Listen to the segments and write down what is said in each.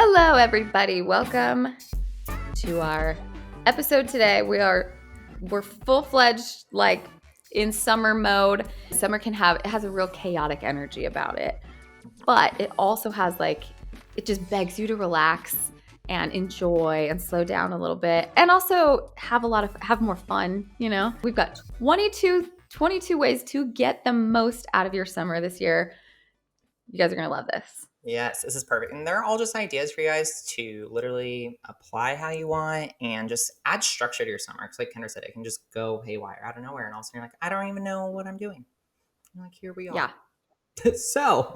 Hello, everybody. Welcome to our episode today. We're full-fledged, like in summer mode. Summer it has a real chaotic energy about it, but it also has it just begs you to relax and enjoy and slow down a little bit, and also have more fun. We've got 22 ways to get the most out of your summer this year. You guys are gonna love this. Yes, this is perfect. And they're all just ideas for you guys to literally apply how you want and just add structure to your summer. Because like Kendra said, it can just go haywire out of nowhere. And all of a sudden you're like, I don't even know what I'm doing. And like, here we are. Yeah. So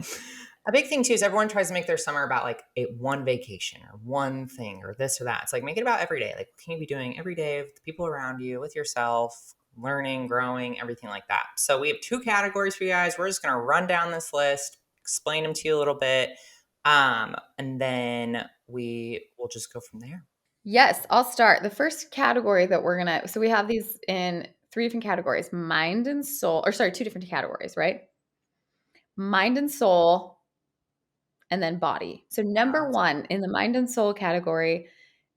a big thing too is everyone tries to make their summer about like one vacation or one thing or this or that. It's like, make it about every day. Like, what can you be doing every day with the people around you, with yourself, learning, growing, everything like that. So we have 2 categories for you guys. We're just going to run down this list, explain them to you a little bit. And then we will just go from there. Yes, I'll start. The first category that so we have these in 3 different categories, mind and soul, or sorry, 2 different categories, right? Mind and soul, and then body. So number 1 in the mind and soul category,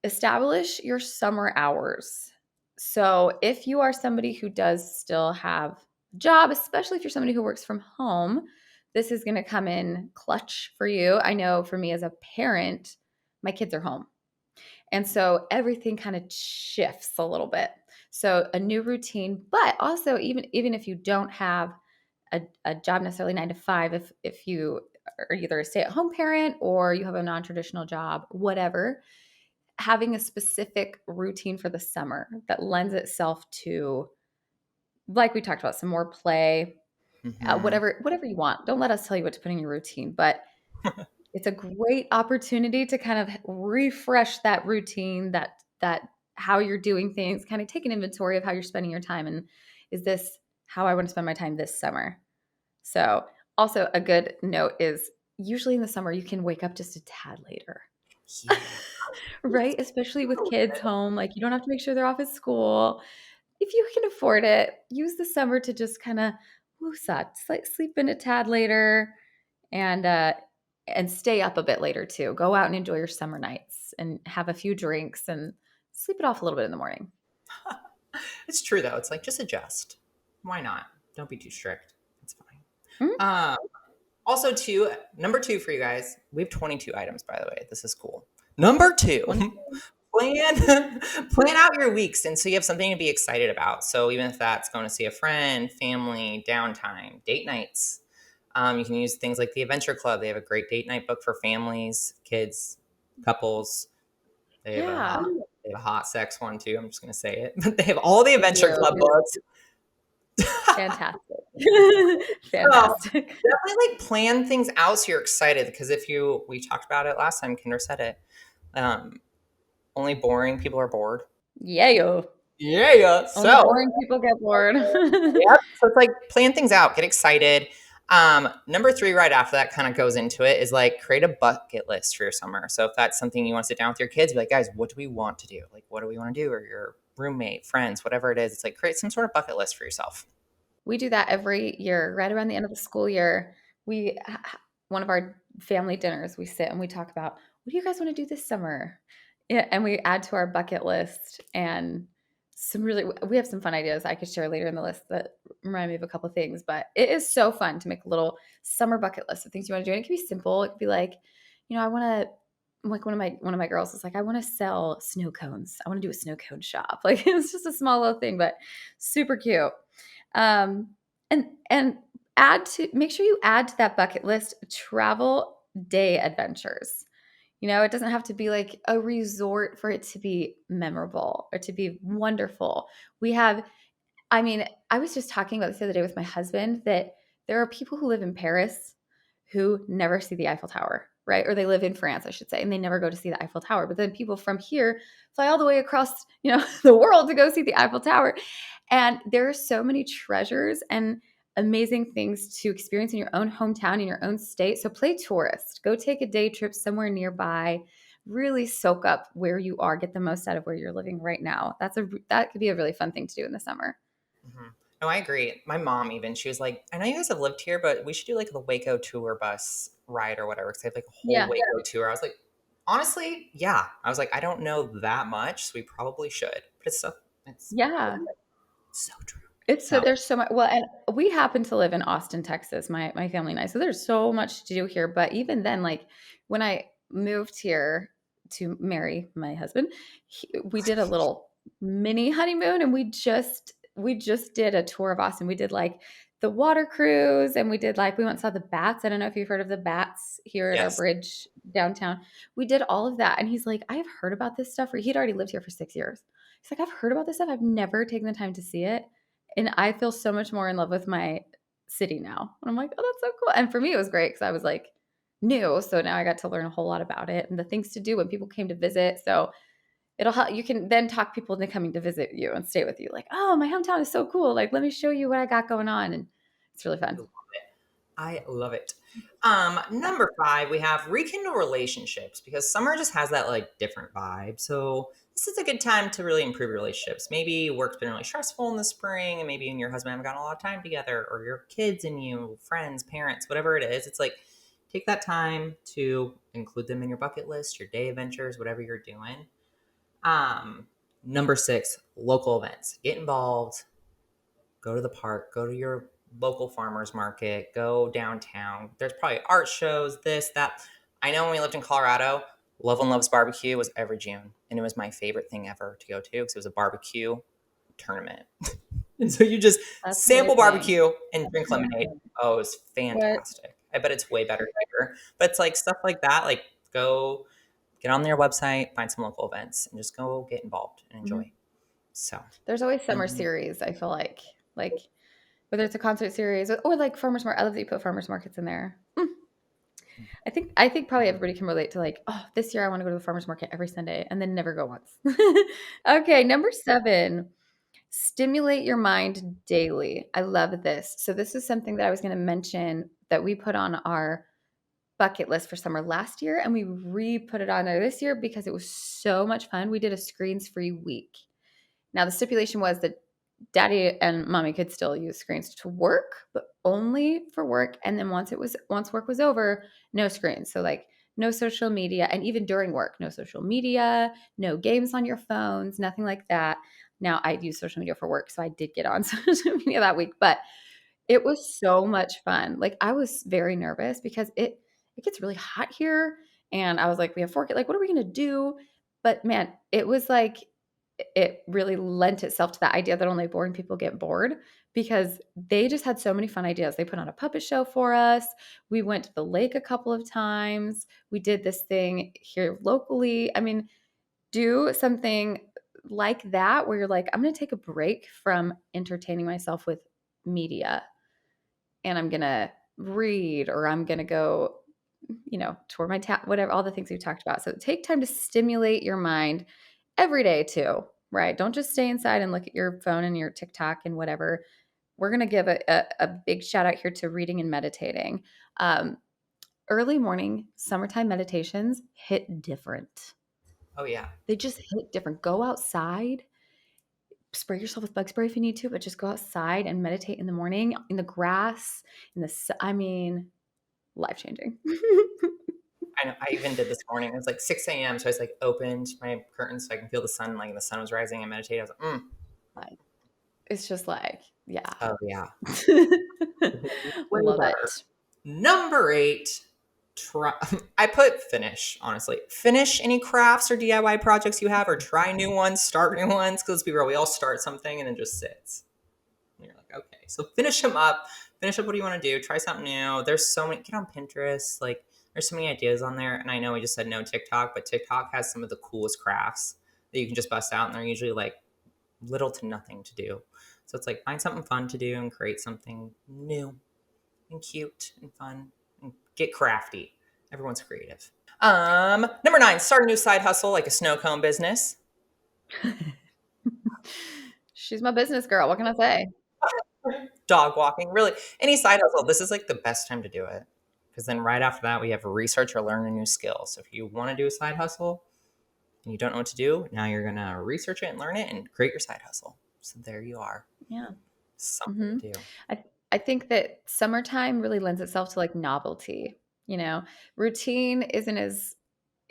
establish your summer hours. So if you are somebody who does still have a job, especially if you're somebody who works from home, this is going to come in clutch for you. I know for me as a parent, my kids are home. And so everything kind of shifts a little bit. So a new routine, but also even if you don't have a job necessarily 9 to 5, if you are either a stay-at-home parent or you have a non-traditional job, whatever, having a specific routine for the summer that lends itself to, like we talked about, some more play, whatever you want. Don't let us tell you what to put in your routine, but it's a great opportunity to kind of refresh that routine, that how you're doing things, kind of take an inventory of how you're spending your time, and is this how I want to spend my time this summer? So also a good note is usually in the summer you can wake up just a tad later. Yeah. Right? Especially with kids home, like you don't have to make sure they're off at school. If you can afford it, use the summer to just kind of woosah, sleep in a tad later, and stay up a bit later too. Go out and enjoy your summer nights and have a few drinks and sleep it off a little bit in the morning. It's true though. It's like, just adjust. Why not? Don't be too strict. It's fine. Mm-hmm. Also, number 2 for you guys. We have 22 items, by the way. This is cool. Number 2, plan out your weeks, and so you have something to be excited about. So even if that's going to see a friend, family, downtime, date nights, you can use things like the Adventure Club. They have a great date night book for families, kids, couples. They have a hot sex one too. I'm just going to say it, but they have all the Adventure Club books. Fantastic. Fantastic. Definitely like plan things out so you're excited, because we talked about it last time, Kendra said it. Only boring people are bored. Yeah. So boring people get bored. Yep. So it's like, plan things out, get excited. Number 3 right after that kind of goes into it is like, create a bucket list for your summer. So if that's something you want to sit down with your kids, be like, guys, what do we want to do? Like, what do we want to do? Or your roommate, friends, whatever it is. It's like, create some sort of bucket list for yourself. We do that every year, right around the end of the school year. One of our family dinners, we sit and we talk about, what do you guys want to do this summer? Yeah, and we add to our bucket list, and we have some fun ideas I could share later in the list that remind me of a couple of things. But it is so fun to make a little summer bucket list of things you want to do. And it can be simple. It could be like, I want to, like one of my girls was like, I want to sell snow cones. I want to do a snow cone shop. Like, it's just a small little thing, but super cute. And make sure you add to that bucket list travel day adventures. It doesn't have to be like a resort for it to be memorable or to be wonderful. I was just talking about this the other day with my husband, that there are people who live in Paris who never see the Eiffel Tower, right? Or they live in France, I should say, and they never go to see the Eiffel Tower. But then people from here fly all the way across, the world to go see the Eiffel Tower. And there are so many treasures and amazing things to experience in your own hometown, in your own state. So play tourist. Go take a day trip somewhere nearby. Really soak up where you are. Get the most out of where you're living right now. That could be a really fun thing to do in the summer. Mm-hmm. No, I agree. My mom she was like, I know you guys have lived here, but we should do like the Waco tour bus ride or whatever, because they have like a whole Waco tour. I was like, Honestly, yeah. I was like, I don't know that much, so we probably should. But it's Yeah. so true. It's so So there's so much. Well, and we happen to live in Austin, Texas, my family and I. So there's so much to do here. But even then, like when I moved here to marry my husband, we did a little mini honeymoon, and we just did a tour of Austin. We did like the water cruise, and we did like we went and saw the bats. I don't know if you've heard of the bats here at our yes, bridge downtown. We did all of that, and he's like, I've heard about this stuff. He'd already lived here for 6 years. He's like, I've heard about this stuff. I've never taken the time to see it, and I feel so much more in love with my city now. And I'm like, oh, that's so cool. And for me, it was great because I was like new. So now I got to learn a whole lot about it and the things to do when people came to visit. So it'll help. You can then talk people into coming to visit you and stay with you. Like, oh, my hometown is so cool. Like, let me show you what I got going on. And it's really fun. I love it. Number five, we have rekindle relationships because summer just has that like different vibe. So this is a good time to really improve your relationships. Maybe work's been really stressful in the spring, and maybe you and your husband haven't gotten a lot of time together, or your kids and you, friends, parents, whatever it is. It's like take that time to include them in your bucket list, your day adventures, whatever you're doing. Number six, local events. Get involved, go to the park, go to your local farmers market, go downtown. There's probably art shows, this, that. I know when we lived in Colorado, Love and Love's barbecue was every June, and it was my favorite thing ever to go to because it was a barbecue tournament. And so you just That's sample amazing. barbecue and drink lemonade. Oh, it was What? fantastic. I bet it's way better here. But it's like stuff like that, like go get on their website, find some local events, and just go get involved and Mhm. enjoy. So, There's always summer mm, series, I feel like whether it's a concert series or like farmers market. I love that you put farmers markets in there. I think probably everybody can relate to like, oh, this year I want to go to the farmers market every Sunday and then never go once. Okay, number 7, stimulate your mind daily. I love this. So this is something that I was going to mention that we put on our bucket list for summer last year, and we re-put it on there this year because it was so much fun. We did a screens-free week. Now the stipulation was that daddy and mommy could still use screens to work, but only for work. And then once work was over, no screens. So like no social media, and even during work, no social media, no games on your phones, nothing like that. Now I use social media for work, so I did get on social media that week, but it was so much fun. Like, I was very nervous because it gets really hot here, and I was like, "We have 4 kids, like, what are we gonna do?" But man, it was like it really lent itself to that idea that only boring people get bored because they just had so many fun ideas. They put on a puppet show for us. We went to the lake a couple of times. We did this thing here locally. I mean, do something like that where you're like, "I'm gonna take a break from entertaining myself with media and I'm gonna read or I'm gonna go, tour my whatever, all the things we've talked about. So take time to stimulate your mind every day too, right? Don't just stay inside and look at your phone and your TikTok and whatever. We're gonna give a big shout out here to reading and meditating. Um, Early morning summertime meditations hit different. oh yeah. They just hit different. Go outside, spray yourself with bug spray if you need to, but just go outside and meditate in the morning in the grass, I mean, life changing. I know. I even did this morning. It was like 6 a.m. So I just like opened my curtains so I can feel the sun. Like the sun was rising and meditate. I was like, It's just like, yeah. oh yeah, way Love better. it. Number eight, try. I put finish. Honestly, finish any crafts or DIY projects you have, or try new ones, start new ones. Because let's be real, we all start something and it just sits. And you're like, okay, so finish them up. Finish up what you want to do. Try something new. There's so many. Get on Pinterest. Like, there's so many ideas on there. And I know we just said no TikTok, but TikTok has some of the coolest crafts that you can just bust out, and they're usually like little to nothing to do. So it's like find something fun to do and create something new and cute and fun and get crafty. Everyone's creative. Number nine, start a new side hustle like a snow cone business. She's my business girl. What can I say? Dog walking, really any side hustle. This is like the best time to do it because then right after that we have research or learn a new skill. So if you want to do a side hustle and you don't know what to do, now you're gonna research it and learn it and create your side hustle. So there you are, Yeah. something hmm to do. I think that summertime really lends itself to like novelty. You know, routine isn't as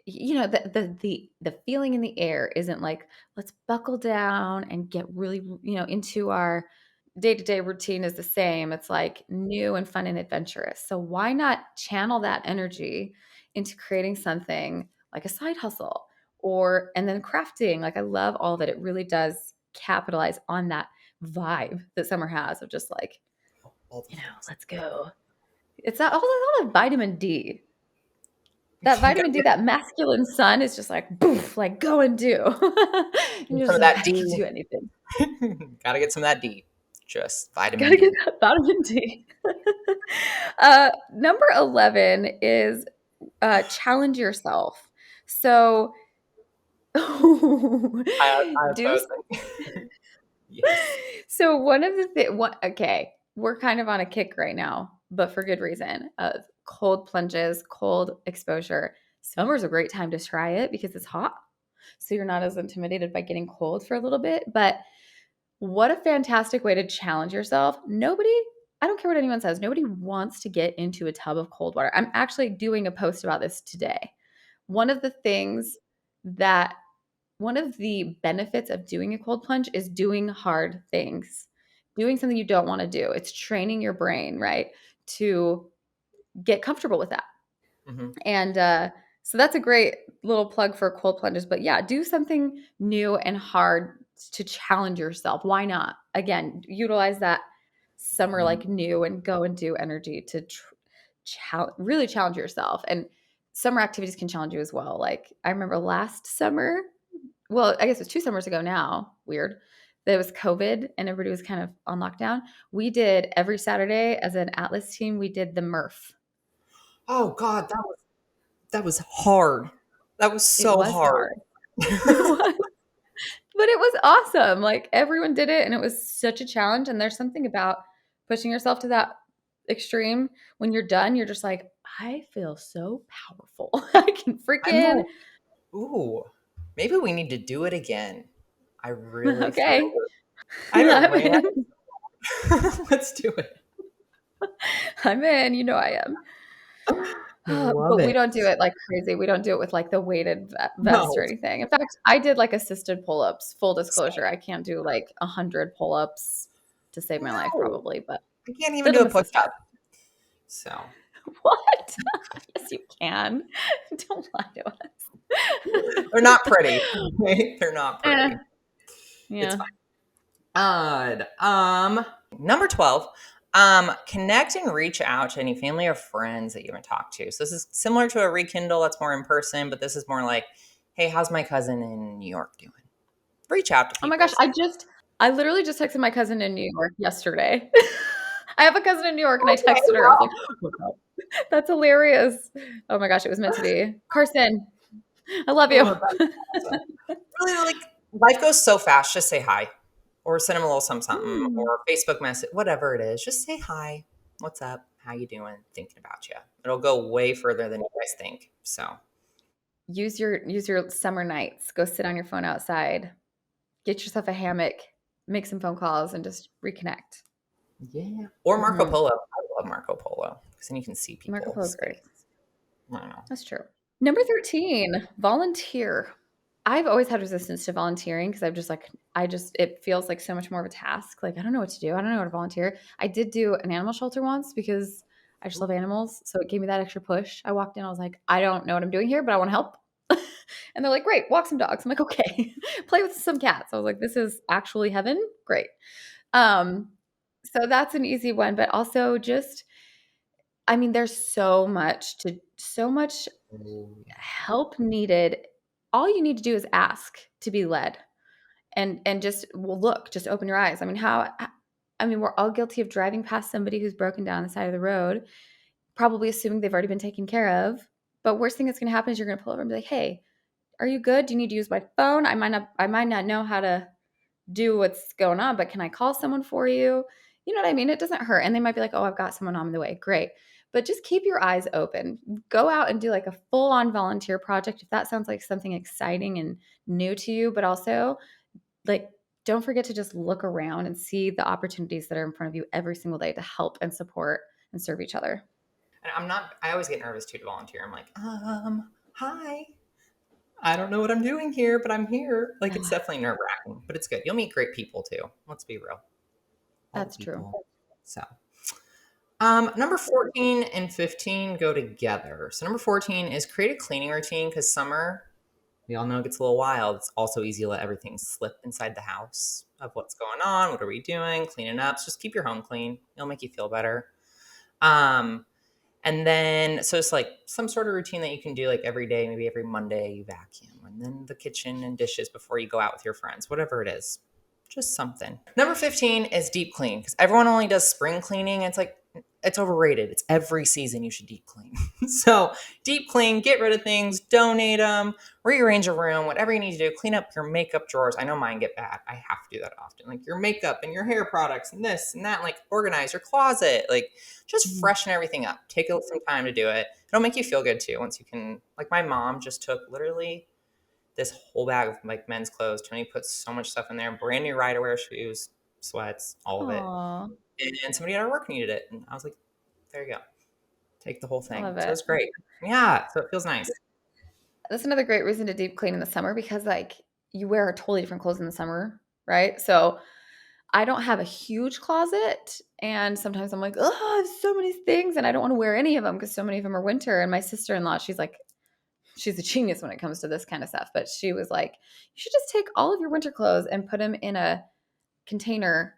the feeling in the air isn't like, let's buckle down and get really, into our day-to-day routine is the same. It's like new and fun and adventurous. So why not channel that energy into creating something like a side hustle or and then crafting? Like I love all of it. It really does capitalize on that vibe that summer has of just like, All the things. let's go. It's all the vitamin D. That You vitamin D, gotta that masculine sun is just like, boof, like go and do. And get you're some just of like, that I can D. do anything. Gotta get some of that D. Just vitamin Gotta get D. that vitamin D. Number 11 is challenge yourself. So I do oppose. Yes. so one of the what okay, we're kind of on a kick right now, but for good reason of cold plunges, cold exposure. Summer's a great time to try it because it's hot. So you're not as intimidated by getting cold for a little bit. But what a fantastic way to challenge yourself. I don't care what anyone says, nobody wants to get into a tub of cold water. I'm actually doing a post about this today. One of the things that one of the benefits of doing a cold plunge is doing hard things, doing something you don't want to do. It's training your brain, right, to get comfortable with that. Hmm. And so that's a great little plug for cold plunges. But yeah, do something new and hard to challenge yourself. Why not? Again, utilize that summer like new and go and do energy to really challenge yourself. And summer activities can challenge you as well. Like I remember last summer, well, I guess it was 2 summers ago now. Weird. There was COVID and everybody was kind of on lockdown. We did every Saturday as an Atlas team, we did the Murph. Oh God, that was hard. That was It so was hard. hard. It was, but it was awesome. Like everyone did it and it was such a challenge. And there's something about pushing yourself to that extreme. When you're done, you're just like, I feel so powerful. I can I freaking know. Ooh, maybe we need to do it again. I really feel okay. it. I haven't I'm ran. in. Let's do it. I'm in. You know I am. Love But we it. don't do it like crazy. We don't do it with like the weighted vest or No, anything. In fact, I did like assisted pull-ups. Full disclosure, same. I can't do like 100 pull-ups to save my life No, probably, but I can't even did do them a push-up. assisted. So What? Yes, you can. Don't lie to us. they're not pretty. Okay? They're not Eh, pretty. It's yeah. fine. Odd. Number 12. Connect and reach out to any family or friends that you haven't talked to. So this is similar to a rekindle that's more in person, but this is more like, hey, how's my cousin in New York doing? Reach out to Oh my people. gosh, I literally just texted my cousin in New York yesterday. I have a cousin in New York and I Okay, texted her. I was like, well, "What's up?" That's hilarious. Oh my gosh, it was meant to be. Carson, I love you. oh, that's awesome. Really, like life goes so fast. Just say hi, or send them a little something, something, Hmm. or Facebook message, whatever it is. Just say hi. What's up? How you doing? Thinking about you. It'll go way further than you guys think. So Use your summer nights. Go sit on your phone outside. Get yourself a hammock. Make some phone calls and just reconnect. yeah, or Marco Mhm. Polo. I love Marco Polo because then you can see Marco Polo is people's great. face. I don't know. That's true. Number 13, volunteer. I've always had resistance to volunteering because it feels like so much more of a task. Like, I don't know what to do. I don't know how to volunteer. I did do an animal shelter once because I just love animals. So it gave me that extra push. I walked in, I was like, I don't know what I'm doing here, but I want to help. And they're like, great, walk some dogs. I'm like, okay, play with some cats. I was like, this is actually heaven. Great. Um, so that's an easy one, but also just, I mean, there's so much Oh, yeah. help needed. All you need to do is ask to be led and just well, look, just open your eyes. I mean, I mean, we're all guilty of driving past somebody who's broken down the side of the road, probably assuming they've already been taken care of. But worst thing that's going to happen is you're going to pull over and be like, "Hey, are you good? Do you need to use my phone? I might not know how to do what's going on, but can I call someone for you?" You know what I mean? It doesn't hurt. And they might be like, "Oh, I've got someone on the way." Great. But just keep your eyes open. Go out and do like a full on volunteer project if that sounds like something exciting and new to you, but also like don't forget to just look around and see the opportunities that are in front of you every single day to help and support and serve each other. And I'm not. I always get nervous too to volunteer. I'm like, hi. I don't know what I'm doing here, but I'm here. Like it's definitely nerve wracking, but it's good. You'll meet great people too. Let's be real. All the That's true. people. So, number 14 and 15 go together. So number 14 is create a cleaning routine because summer, we all know it gets a little wild. It's also easy to let everything slip inside the house of what's going on. What are we doing? Cleaning up. So just keep your home clean. It'll make you feel better. Um, and then, so it's like some sort of routine that you can do like every day, maybe every Monday you vacuum, and then the kitchen and dishes before you go out with your friends, whatever it is, just something. Number 15 is deep clean because everyone only does spring cleaning. It's like, it's overrated. It's every season you should deep clean. So deep clean, get rid of things, donate them, rearrange a room, whatever you need to do, clean up your makeup drawers. I know mine get bad. I have to do that often. Like your makeup and your hair products and this and that, like organize your closet, like just Mhm. freshen everything up. Take some time to do it. It'll make you feel good too once you can. Like my mom just took literally this whole bag of like men's clothes. Tony put so much stuff in there, brand new Ryderwear shoes, sweats, all of it. Aw, And somebody at our work needed it. And I was like, there you go. Take the whole I thing. love So it. it's great. Yeah. So it feels nice. That's another great reason to deep clean in the summer because, like, you wear totally different clothes in the summer, right? So I don't have a huge closet, and sometimes I'm like, "Oh, I have so many things, and I don't wanna wear any of them because so many of them are winter." And my sister-in-law, she's like she's a genius when it comes to this kind of stuff, but she was like, "You should just take all of your winter clothes and put them in a container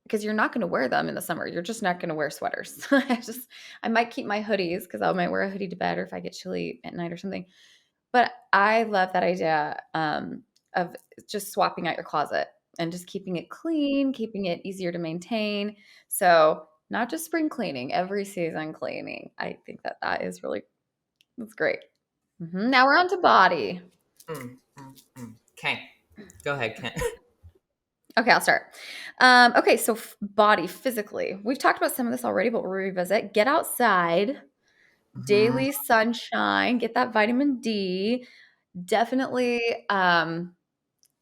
because you're not gonna wear them in the summer. You're just not gonna wear sweaters." I might keep my hoodies because I might wear a hoodie to bed or if I get chilly at night or something. But I love that idea, of just swapping out your closet and just keeping it clean, keeping it easier to maintain. So, not just spring cleaning, every season cleaning. I think that that is really that's great. Now we're on to body. Okay. Go ahead, Kent. Okay, I'll start. Okay, so body physically. We've talked about some of this already, but we'll revisit. Get outside, Hmm. daily sunshine, get that vitamin D. Definitely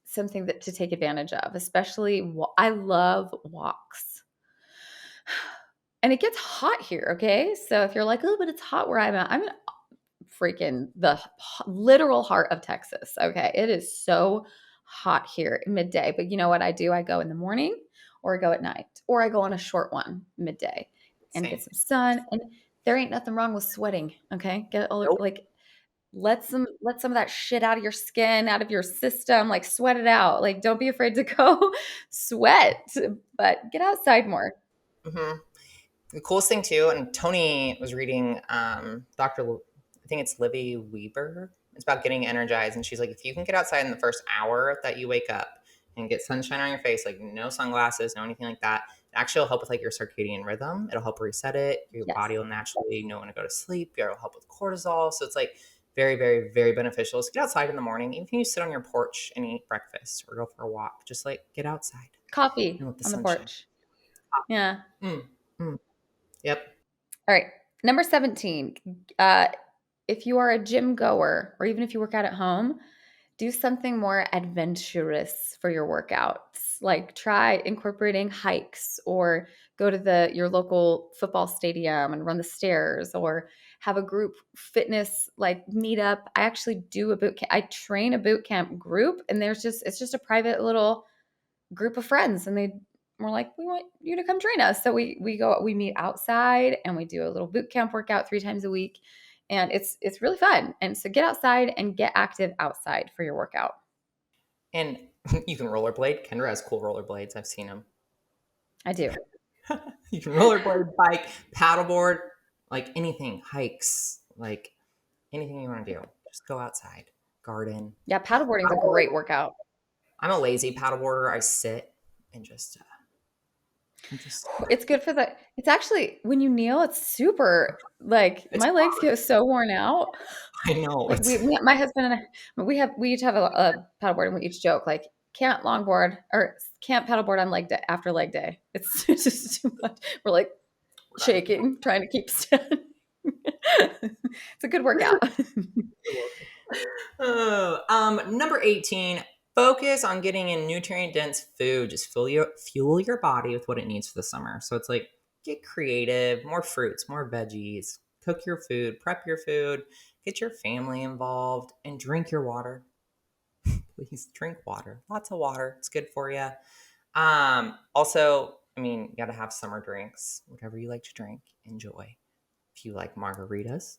something that to take advantage of, especially I love walks. And it gets hot here, okay? So if you're like, "Oh, but it's hot where I'm at." I'm in freaking the literal heart of Texas, okay? It is so hot here midday, but you know what I do? I go in the morning or I go at night or I go on a short one midday and Same. get some sun, and there ain't nothing wrong with sweating, okay? Get all Nope. like let some of that shit out of your skin, out of your system, like, sweat it out, like, don't be afraid to go sweat, but get outside more. Hmm. The coolest thing too, and Tony was reading I think it's Livy Weber. It's about getting energized, and she's like, if you can get outside in the first hour that you wake up and get sunshine on your face, like no sunglasses, no anything like that, it actually will help with like your circadian rhythm. It'll help reset it. Your Yes. body will naturally know when to go to sleep. It'll help with cortisol. So it's like very, very, very beneficial. So get outside in the morning. Even if you sit on your porch and eat breakfast or go for a walk, just like get outside Coffee and let the on the sunshine. porch. Yeah. Mm, mm. Yep. Alright, number 17, if you are a gym goer or even if you work out at home, do something more adventurous for your workouts. Like try incorporating hikes or go to your local football stadium and run the stairs or have a group fitness like meetup. I actually do a boot camp. I train a boot camp group and it's just a private little group of friends and they were like, we want you to come join us. So we meet outside and we do a little boot camp workout 3 times a week. And it's really fun. And so get outside and get active outside for your workout. And you can rollerblade. Kendra has cool rollerblades. I've seen them. I do. You can rollerblade, bike, paddleboard, like anything, hikes, like anything you want to do. Just go outside, garden. Yeah, paddleboarding is a great workout. I'm a lazy paddleboarder. I sit and just It's good for it's actually when you kneel, it's super like it's my legs hard. get so worn out. I know Like my husband and I, we each have a paddleboard and we each joke like can't longboard or can't paddleboard on leg day after leg day. It's just too much. We're like we're done. shaking, trying to keep steady. It's a good workout. Oh, number 18, focus on getting in nutrient dense food. Just fuel your body with what it needs for the summer. So it's like get creative, more fruits, more veggies, Cook your food, prep your food, get your family involved, and drink your water. Please drink water. Lots of water. It's good for you. Also, I mean, you got to have summer drinks, whatever you like to drink, enjoy. If you like margaritas,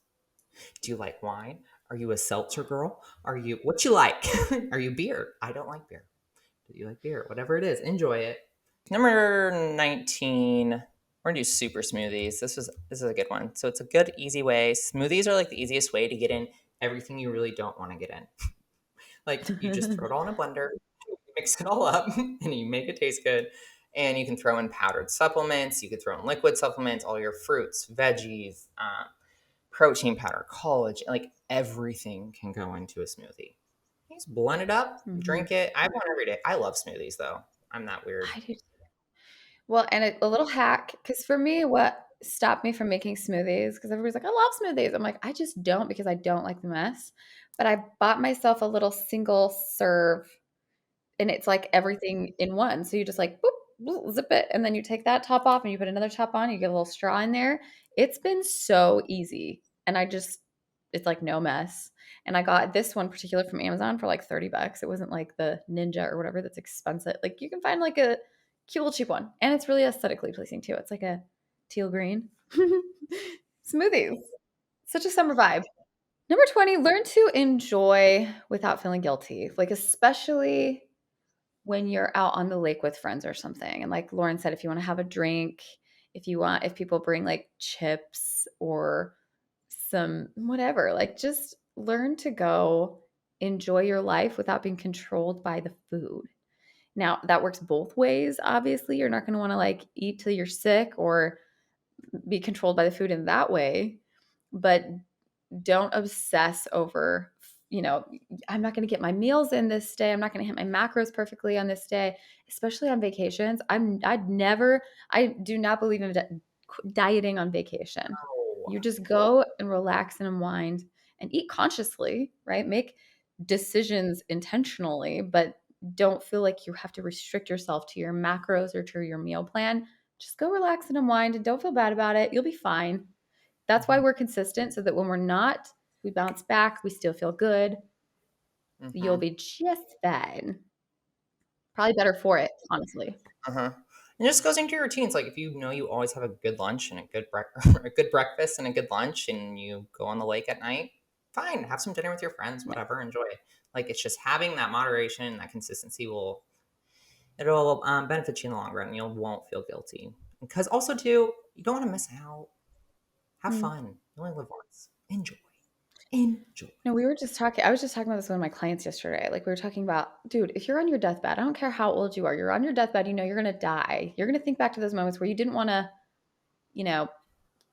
do you like wine? Are you a seltzer girl? Are you what you like? Are you beer? I don't like beer. Do you like beer? Whatever it is, enjoy it. Number 19, we're gonna do super smoothies. This is a good one. So it's a good, easy way. Smoothies are like the easiest way to get in everything you really don't want to get in. Like you just throw it all in a blender, mix it all up, and you make it taste good. And you can throw in powdered supplements. You could throw in liquid supplements, all your fruits, veggies, protein powder, collagen, like everything can go into a smoothie. You just blend it up, Mhm. drink it. I have one every day. I love smoothies though. I'm that weird. I do. Well, and a little hack, because for me, what stopped me from making smoothies, because everybody's like, I love smoothies. I'm like, I just don't because I don't like the mess. But I bought myself a little single serve, and it's like everything in one. So you just like boop, boop, zip it, and then you take that top off and you put another top on. You get a little straw in there. It's been so easy, and it's like no mess. And I got this one particular from Amazon for like $30. It wasn't like the Ninja or whatever that's expensive. Like you can find like a cute little cheap one, and it's really aesthetically pleasing too. It's like a teal green smoothies. Such a summer vibe. Number 20, learn to enjoy without feeling guilty. Like especially when you're out on the lake with friends or something. And like Lauren said, if you want to have a drink, if people bring like chips or some whatever, like just learn to go enjoy your life without being controlled by the food. Now, that works both ways. Obviously, you're not going to want to like eat till you're sick or be controlled by the food in that way, but don't obsess over, I'm not going to get my meals in this day. I'm not going to hit my macros perfectly on this day, especially on vacations. I do not believe in dieting on vacation. Oh, You just go and relax and unwind and eat consciously, right? Make decisions intentionally, but don't feel like you have to restrict yourself to your macros or to your meal plan. Just go relax and unwind and don't feel bad about it. You'll be fine. That's why mhm, we're consistent so that when we're not, we bounce back, we still feel good. You'll mhm, be just fine. Probably better for it, honestly. uh-huh. And it just goes into your routines. Like if you know you always have a good lunch and a good a good breakfast and a good lunch, and you go on the lake at night, fine. Have some dinner with your friends, Yeah. whatever. Enjoy. Like it's just having that moderation, that consistency will it'll benefit you in the long run. You won't feel guilty because also too, you don't want to miss out. Have Mm. fun. You only live once. Enjoy. Enjoy. No, I was just talking about this with one of my clients yesterday. Like we were talking about, dude, if you're on your deathbed, I don't care how old you are, you're on your deathbed, you know you're gonna die. You're gonna think back to those moments where you didn't want to, you know,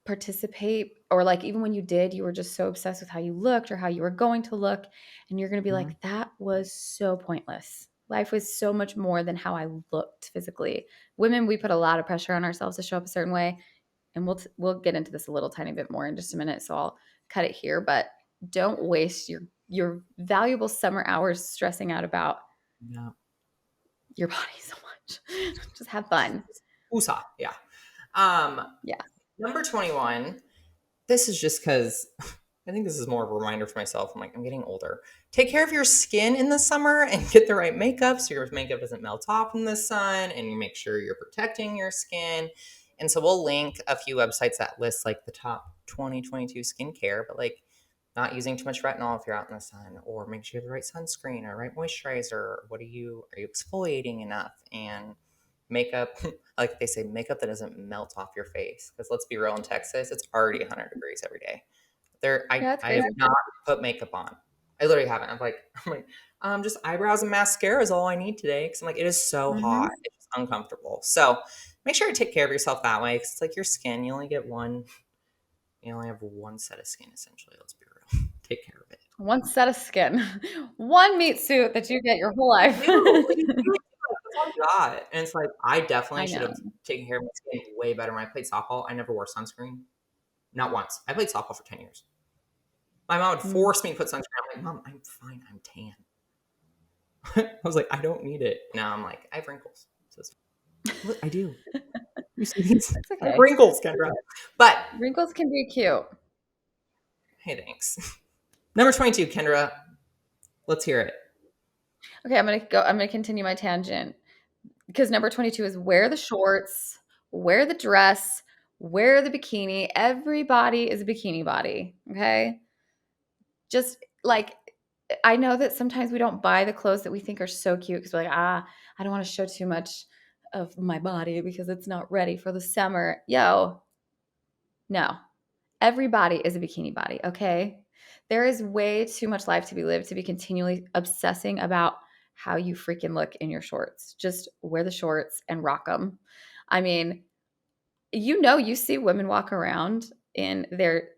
participate, or like even when you did, you were just so obsessed with how you looked or how you were going to look, and you're going to be Mhm. like, that was so pointless. Life was so much more than how I looked physically. Women, we put a lot of pressure on ourselves to show up a certain way, and we'll get into this a little tiny bit more in just a minute, so I'll cut it here, but don't waste your valuable summer hours stressing out about Yeah. your body so much. Just have fun. USA. Yeah. Um, Yeah. Number 21. This is just because I think this is more of a reminder for myself. I'm like, I'm getting older. Take care of your skin in the summer and get the right makeup so your makeup doesn't melt off in the sun, and you make sure you're protecting your skin. And so we'll link a few websites that list like the top 2022 skincare, but like not using too much retinol if you're out in the sun, or make sure you have the right sunscreen or right moisturizer. Are you exfoliating enough? And makeup, like they say, makeup that doesn't melt off your face. Because let's be real, in Texas, it's already 100 degrees every day. Yeah, that's I have crazy. not put makeup on. I literally haven't. I'm like, just eyebrows and mascara is all I need today. Because I'm like, it is so hot, Mhm. it's uncomfortable. So make sure you take care of yourself that way. Because it's like your skin, you only have one set of skin essentially. Let's be real. Take care of it. One set of skin, one meat suit that you get your whole life. You do. Like, you really do. That's all you got. And it's like I definitely I should have know. taken care of my skin way better when I played softball. I never wore sunscreen. Not once. I played softball for 10 years. My mom would Mm. force me to put sunscreen. I'm like, Mom, I'm fine. I'm tan. I was like, I don't need it. Now I'm like, I have wrinkles. So it's Look, I do. You see these? That's I have okay. wrinkles, Kendra. But Wrinkles can be cute. Hey, thanks. Number 22, Kendra. Let's hear it. Okay, I'm gonna continue my tangent because number 22 is wear the shorts, wear the dress, wear the bikini. Everybody is a bikini body. Okay. Just like I know that sometimes we don't buy the clothes that we think are so cute because we're like, I don't want to show too much of my body because it's not ready for the summer. Yo, no. Everybody is a bikini body, okay? There is way too much life to be lived to be continually obsessing about how you freaking look in your shorts. Just wear the shorts and rock them. I mean, you see women walk around in their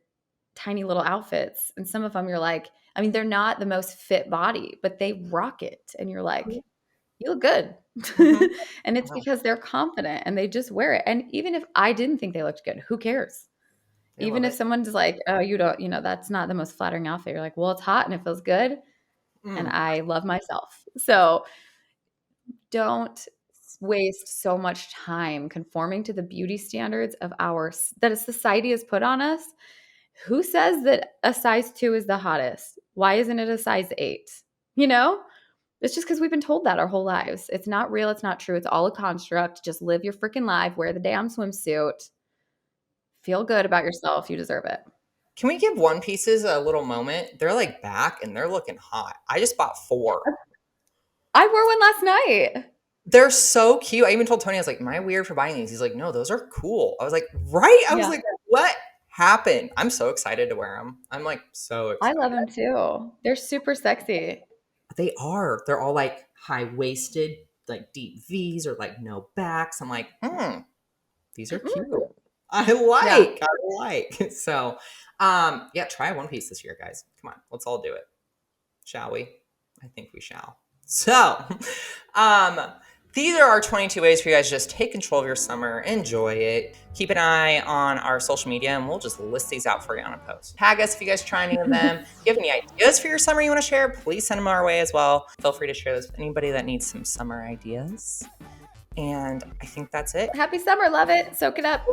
tiny little outfits, and some of them you're like, I mean, they're not the most fit body, but they rock it. And you're like, you look good. Mm-hmm. And it's because they're confident and they just wear it. And even if I didn't think they looked good, who cares? They Even love if it. someone's like, "Oh, you don't, that's not the most flattering outfit." You're like, "Well, it's hot and it feels good, and Mm, I love myself." So, don't waste so much time conforming to the beauty standards of that a society has put on us. Who says that a size 2 is the hottest? Why isn't it a size 8? You know? It's just because we've been told that our whole lives. It's not real, it's not true, it's all a construct. Just live your freaking life, wear the damn swimsuit, feel good about yourself, you deserve it. Can we give One Pieces a little moment? They're like back and they're looking hot. I just bought 4. I wore one last night. They're so cute. I even told Tony, I was like, "Am I weird for buying these?" He's like, "No, those are cool." I was like, "Right?" I was Yeah. like, "What happened?" I'm so excited to wear them. I'm like so I love excited. them too. They're super sexy. They are. They're all like high waisted, like deep V's or like no backs. I'm like, these are cute. Mhm. I Yeah. like. I like. So, yeah, try One Piece this year, guys. Come on, let's all do it. Shall we? I think we shall. So, um, these are our 22 ways for you guys to just take control of your summer, enjoy it. Keep an eye on our social media, and we'll just list these out for you on a post. Tag us if you guys try any of them. If you have any ideas for your summer you want to share, please send them our way as well. Feel free to share those with anybody that needs some summer ideas. And I think that's it. Happy summer. Love it. Soak it up.